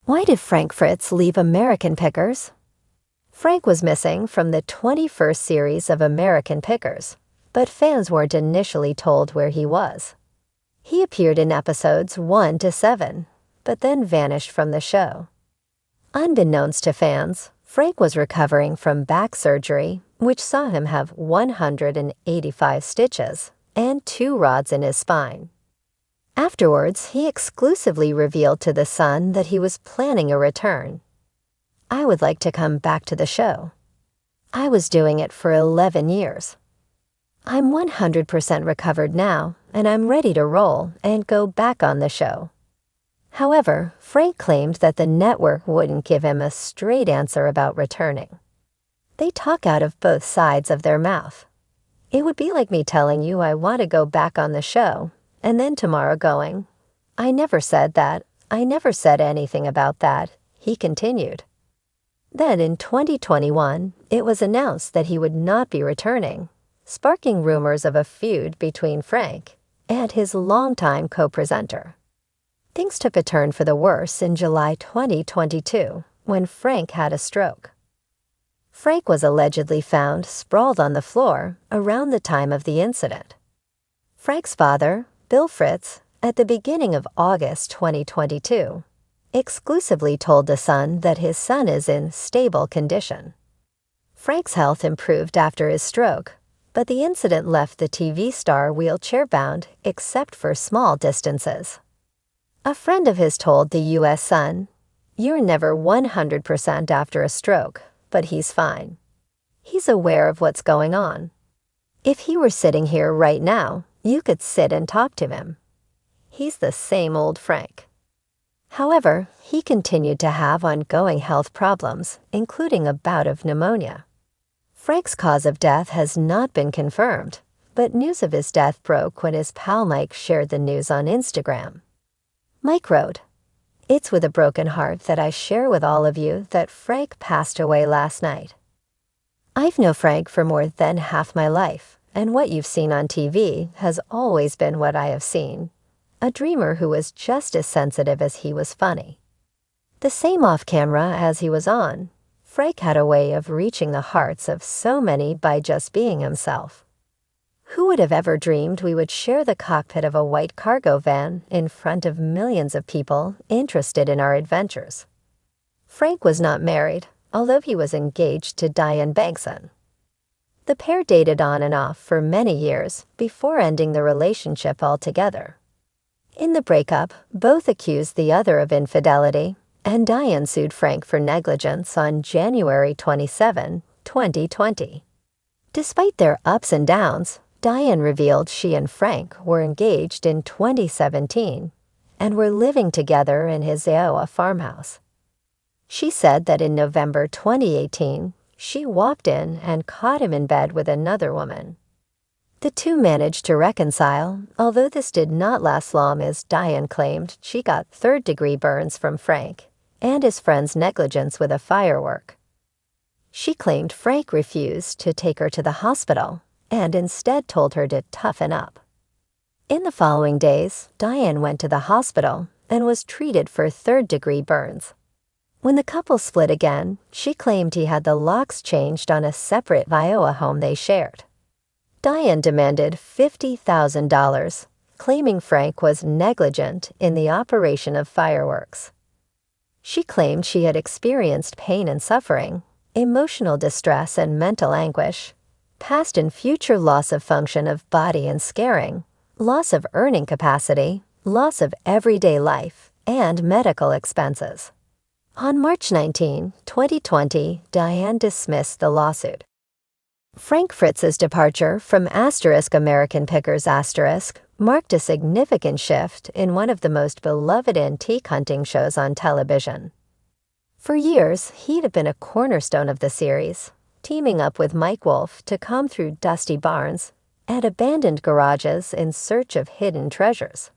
Why did Frank Fritz leave American Pickers? Frank was missing from the 21st series of American Pickers, but fans weren't initially told where he was. He appeared in episodes 1 to 7, but then vanished from the show. Unbeknownst to fans, Frank was recovering from back surgery, which saw him have 185 stitches and 2 rods in his spine. Afterwards, he exclusively revealed to The Sun that he was planning a return. "I would like to come back to the show. I was doing it for 11 years. I'm 100% recovered now, and I'm ready to roll and go back on the show." However, Frank claimed that the network wouldn't give him a straight answer about returning. They talk out of both sides of their mouth. It would be like me telling you I want to go back on the show, and then tomorrow going, "I never said that. I never said anything about that," he continued. Then in 2021, it was announced that he would not be returning, sparking rumors of a feud between Frank and his longtime co-presenter. Things took a turn for the worse in July 2022, when Frank had a stroke. Frank was allegedly found sprawled on the floor around the time of the incident. Frank's father, Bill Fritz, at the beginning of August 2022, exclusively told The Sun that his son is in stable condition. Frank's health improved after his stroke, but the incident left the TV star wheelchair-bound except for small distances. A friend of his told the U.S. Sun, "You're never 100% after a stroke, but he's fine. He's aware of what's going on. If he were sitting here right now, you could sit and talk to him. He's the same old Frank." However, he continued to have ongoing health problems, including a bout of pneumonia. Frank's cause of death has not been confirmed, but news of his death broke when his pal Mike shared the news on Instagram. Mike wrote, "It's with a broken heart that I share with all of you that Frank passed away last night. I've known Frank for more than half my life, and what you've seen on TV has always been what I have seen. A dreamer who was just as sensitive as he was funny. The same off-camera as he was on, Frank had a way of reaching the hearts of so many by just being himself. Who would have ever dreamed we would share the cockpit of a white cargo van in front of millions of people interested in our adventures?" Frank was not married, although he was engaged to Diane Bankson. The pair dated on and off for many years before ending the relationship altogether. In the breakup, both accused the other of infidelity, and Diane sued Frank for negligence on January 27, 2020. Despite their ups and downs, Diane revealed she and Frank were engaged in 2017 and were living together in his Iowa farmhouse. She said that in November 2018, she walked in and caught him in bed with another woman. The two managed to reconcile, although this did not last long as Diane claimed she got third-degree burns from Frank and his friend's negligence with a firework. She claimed Frank refused to take her to the hospital and instead told her to toughen up. In the following days, Diane went to the hospital and was treated for third-degree burns. When the couple split again, she claimed he had the locks changed on a separate Iowa home they shared. Diane demanded $50,000, claiming Frank was negligent in the operation of fireworks. She claimed she had experienced pain and suffering, emotional distress and mental anguish, past and future loss of function of body and scarring, loss of earning capacity, loss of everyday life, and medical expenses. On March 19, 2020, Diane dismissed the lawsuit. Frank Fritz's departure from American Pickers marked a significant shift in one of the most beloved antique hunting shows on television. For years, he'd been a cornerstone of the series, teaming up with Mike Wolfe to comb through dusty barns and abandoned garages in search of hidden treasures.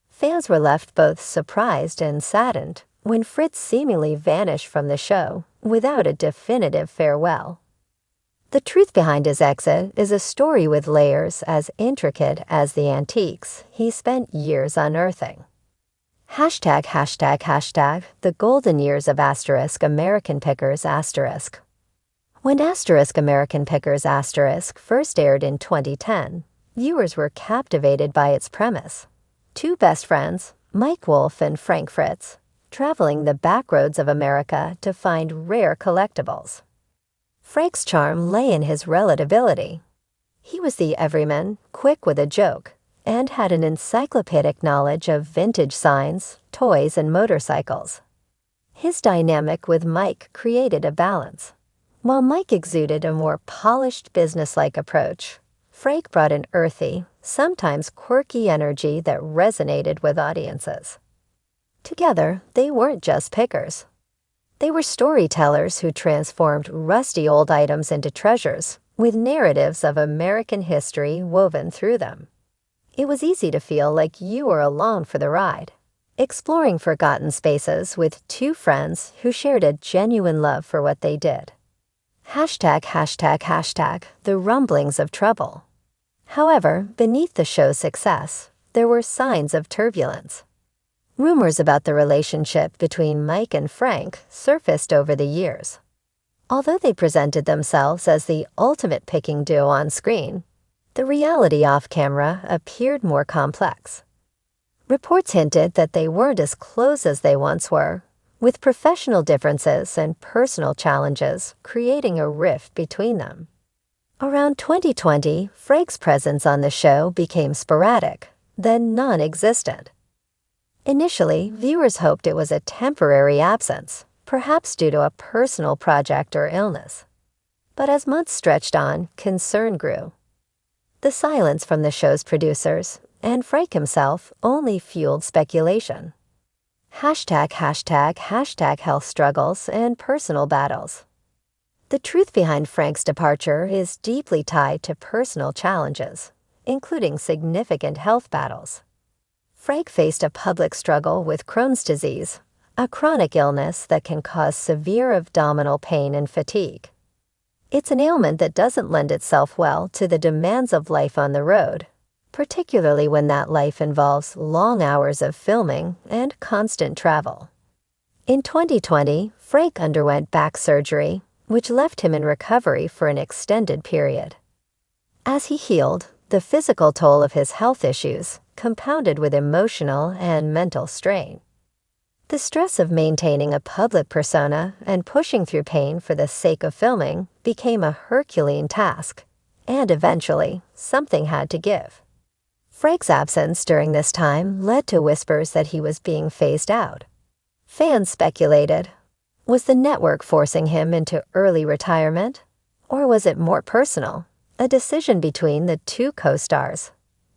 Fans were left both surprised and saddened when Fritz seemingly vanished from the show without a definitive farewell. The truth behind his exit is a story with layers as intricate as the antiques he spent years unearthing. Hashtag the golden years of American Pickers *. When American Pickers first aired in 2010, viewers were captivated by its premise. Two best friends, Mike Wolfe and Frank Fritz, traveling the back roads of America to find rare collectibles. Frank's charm lay in his relatability. He was the everyman, quick with a joke, and had an encyclopedic knowledge of vintage signs, toys, and motorcycles. His dynamic with Mike created a balance. While Mike exuded a more polished businesslike approach, Frank brought an earthy, sometimes quirky energy that resonated with audiences. Together, they weren't just pickers. They were storytellers who transformed rusty old items into treasures, with narratives of American history woven through them. It was easy to feel like you were along for the ride, exploring forgotten spaces with two friends who shared a genuine love for what they did. Hashtag the rumblings of trouble. However, beneath the show's success, there were signs of turbulence. Rumors about the relationship between Mike and Frank surfaced over the years. Although they presented themselves as the ultimate picking duo on screen, the reality off-camera appeared more complex. Reports hinted that they weren't as close as they once were, with professional differences and personal challenges creating a rift between them. Around 2020, Frank's presence on the show became sporadic, then non-existent. Initially, viewers hoped it was a temporary absence, perhaps due to a personal project or illness. But as months stretched on, concern grew. The silence from the show's producers, and Frank himself, only fueled speculation. Hashtag health struggles and personal battles. The truth behind Frank's departure is deeply tied to personal challenges, including significant health battles. Frank faced a public struggle with Crohn's disease, a chronic illness that can cause severe abdominal pain and fatigue. It's an ailment that doesn't lend itself well to the demands of life on the road, particularly when that life involves long hours of filming and constant travel. In 2020, Frank underwent back surgery, which left him in recovery for an extended period. As he healed, the physical toll of his health issues compounded with emotional and mental strain. The stress of maintaining a public persona and pushing through pain for the sake of filming became a Herculean task, and eventually, something had to give. Frank's absence during this time led to whispers that he was being phased out. Fans speculated, was the network forcing him into early retirement? Or was it more personal, a decision between the two co-stars?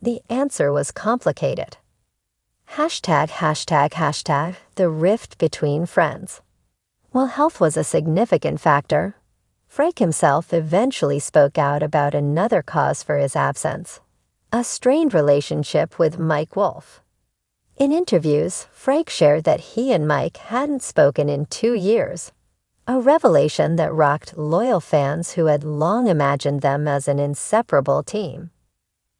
The answer was complicated. Hashtag the rift between friends. While health was a significant factor, Frank himself eventually spoke out about another cause for his absence, a strained relationship with Mike Wolfe. In interviews, Frank shared that he and Mike hadn't spoken in 2 years, a revelation that rocked loyal fans who had long imagined them as an inseparable team.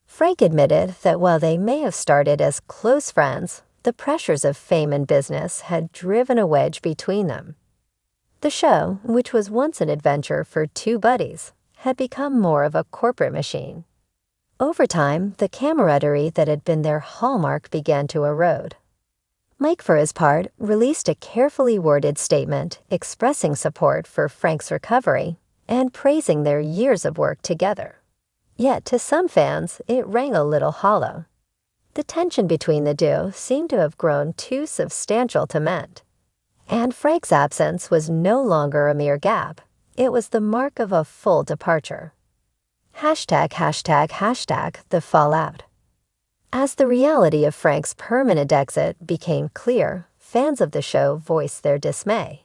Frank admitted that while they may have started as close friends, the pressures of fame and business had driven a wedge between them. The show, which was once an adventure for two buddies, had become more of a corporate machine. Over time, the camaraderie that had been their hallmark began to erode. Mike, for his part, released a carefully worded statement expressing support for Frank's recovery and praising their years of work together. Yet, to some fans, it rang a little hollow. The tension between the duo seemed to have grown too substantial to mend. And Frank's absence was no longer a mere gap. It was the mark of a full departure. Hashtag the fallout. As the reality of Frank's permanent exit became clear, fans of the show voiced their dismay.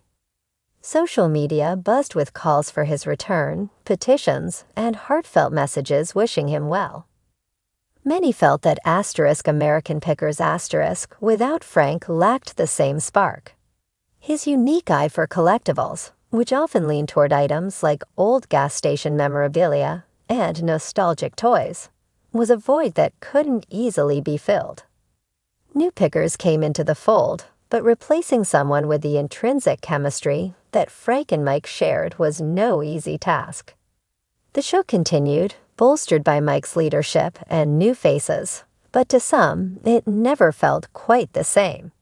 Social media buzzed with calls for his return, petitions, and heartfelt messages wishing him well. Many felt that American Pickers without Frank lacked the same spark. His unique eye for collectibles, which often leaned toward items like old gas station memorabilia and nostalgic toys, was a void that couldn't easily be filled. New pickers came into the fold, but replacing someone with the intrinsic chemistry that Frank and Mike shared was no easy task. The show continued, bolstered by Mike's leadership and new faces, but to some, it never felt quite the same.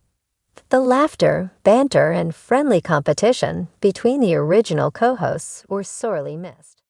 The laughter, banter, and friendly competition between the original co-hosts were sorely missed.